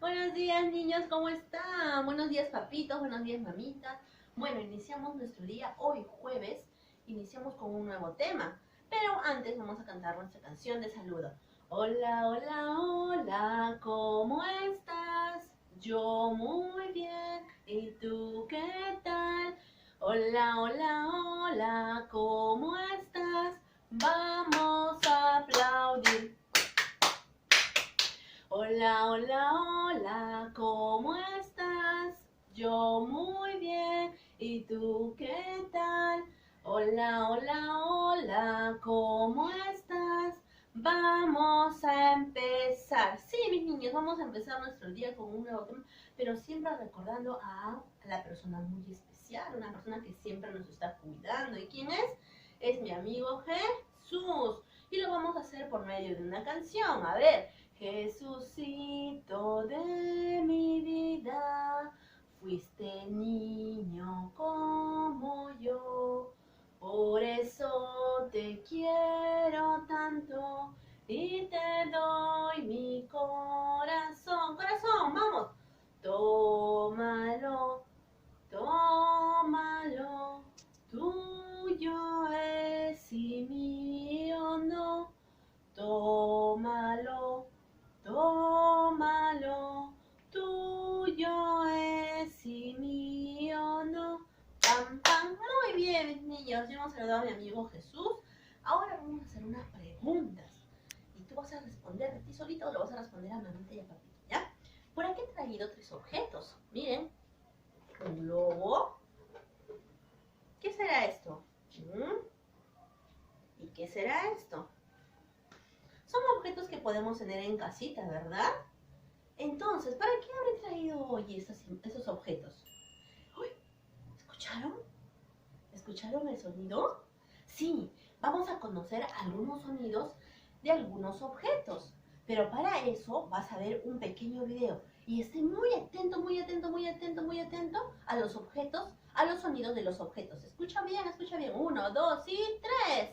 Buenos días, niños, ¿cómo están? Buenos días, papitos, buenos días, mamitas. Bueno, iniciamos nuestro día hoy, jueves. Iniciamos con un nuevo tema. Pero antes vamos a cantar nuestra canción de saludo. Hola, hola, hola, ¿cómo estás? Yo muy bien. ¿Y tú qué tal? Hola, hola, hola, ¿cómo estás? Vamos a aplaudir. Hola, hola, hola, ¿cómo estás? Yo muy bien, ¿y tú qué tal? Hola, hola, hola, ¿cómo estás? Vamos a empezar. Sí, mis niños, vamos a empezar nuestro día con un nuevo tema, pero siempre recordando a la persona muy especial, una persona que siempre nos está cuidando. ¿Y quién es? Es mi amigo Jesús. Y lo vamos a hacer por medio de una canción. A ver. Jesucito de mi vida, fuiste niño como yo, por eso te quiero tanto y te doy mi corazón. Corazón, vamos. Tómalo, tómalo, tuyo es y mío no. Tómalo, tómalo, tuyo es y mío no. Pam, pam. Muy bien, mis niños. Ya hemos saludado a mi amigo Jesús. Ahora vamos a hacer unas preguntas. Y tú vas a responder de ti solito o lo vas a responder a mamita y a papito, ¿ya? Por aquí he traído 3 objetos. Miren, un globo. ¿Qué será esto? ¿Y qué será esto? Son objetos que podemos tener en casita, ¿verdad? Entonces, ¿para qué habré traído hoy esos objetos? Uy, ¿escucharon? ¿Escucharon el sonido? Sí, vamos a conocer algunos sonidos de algunos objetos. Pero para eso vas a ver un pequeño video. Y esté muy atento, muy atento, muy atento, muy atento a los objetos, a los sonidos de los objetos. Escucha bien, escucha bien. 1, 2 y 3.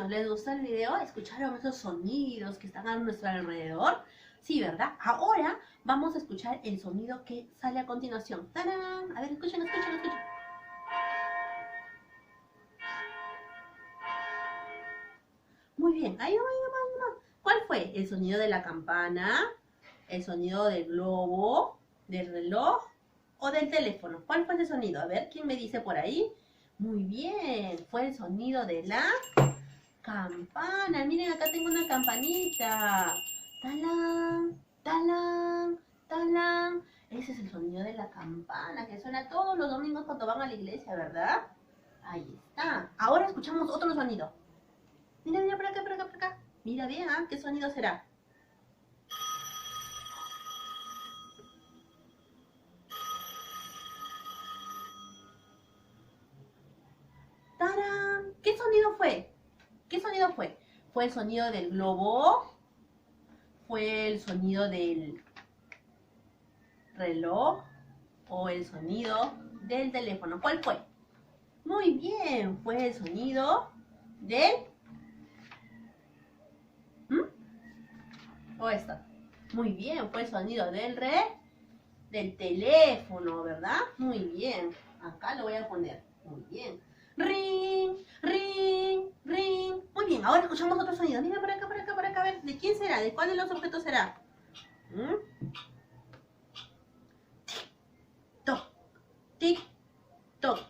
niños, ¿les gustó el video? ¿Escucharon esos sonidos que están a nuestro alrededor? Sí, ¿verdad? Ahora vamos a escuchar el sonido que sale a continuación. ¡Tarán! A ver, escuchen, escuchen, escuchen. Muy bien, ahí va, ahí va, ahí va. ¿Cuál fue? ¿El sonido de la campana? ¿El sonido del globo? ¿Del reloj? ¿O del teléfono? ¿Cuál fue ese sonido? A ver, ¿quién me dice por ahí? Muy bien, fue el sonido de la campana. Miren, acá tengo una campanita. Talán, talán, talán. Ese es el sonido de la campana que suena todos los domingos cuando van a la iglesia, ¿verdad? Ahí está. Ahora escuchamos otro sonido. Mira, mira, por acá, por acá, por acá. Mira bien, ¿ah? ¿Qué sonido será? ¡Tarán! ¿Qué sonido fue? ¿Qué sonido fue? ¿Fue el sonido del globo? ¿Fue el sonido del reloj? ¿O el sonido del teléfono? ¿Cuál fue? Muy bien, fue el sonido del... ¿O esta? Muy bien, fue el sonido del teléfono, ¿verdad? Muy bien. Acá lo voy a poner. Muy bien. Ring, ring, ring. Muy bien, ahora escuchamos otro sonido. Mira por acá, por acá, por acá. A ver, ¿de quién será? ¿De cuál de los objetos será? Tic-toc, tic-toc,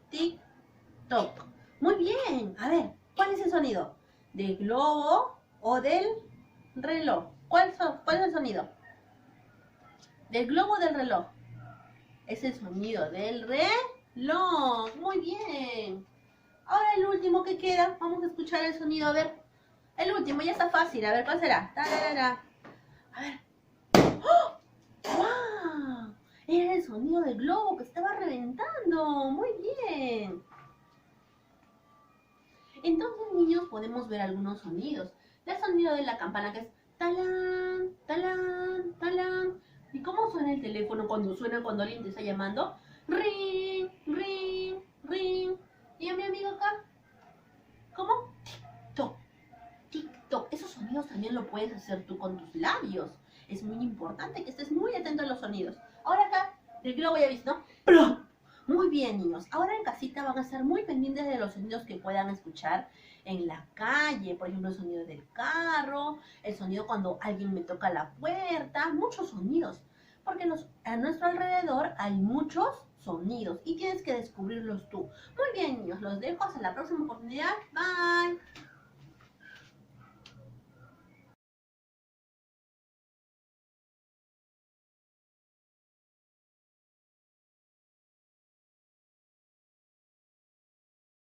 tic-toc. Muy bien. A ver, ¿cuál es el sonido? ¿Del globo o del reloj? ¿Cuál es el sonido? ¿Del globo o del reloj? Es el sonido del reloj. Muy bien. Ahora el último que queda. Vamos a escuchar el sonido. A ver. El último ya está fácil. A ver, ¿cuál será? Tararara. A ver. ¡Oh! ¡Wow! Era el sonido del globo que estaba reventando. Muy bien. Entonces, niños, podemos ver algunos sonidos. El sonido de la campana que es talán, talán, talán. ¿Y cómo suena el teléfono cuando alguien te está llamando? Ring, ring, ring. ¿Y a mi amigo acá? ¿Cómo? Tic-toc, tic-toc. Esos sonidos también lo puedes hacer tú con tus labios. Es muy importante que estés muy atento a los sonidos. Ahora acá, el globo ya viste, ¿no? ¡Plum! Muy bien, niños. Ahora en casita van a estar muy pendientes de los sonidos que puedan escuchar en la calle. Por ejemplo, el sonido del carro, el sonido cuando alguien me toca la puerta. Muchos sonidos. Porque a nuestro alrededor hay muchos sonidos y tienes que descubrirlos tú. Muy bien, niños. Los dejo hasta la próxima oportunidad. Bye.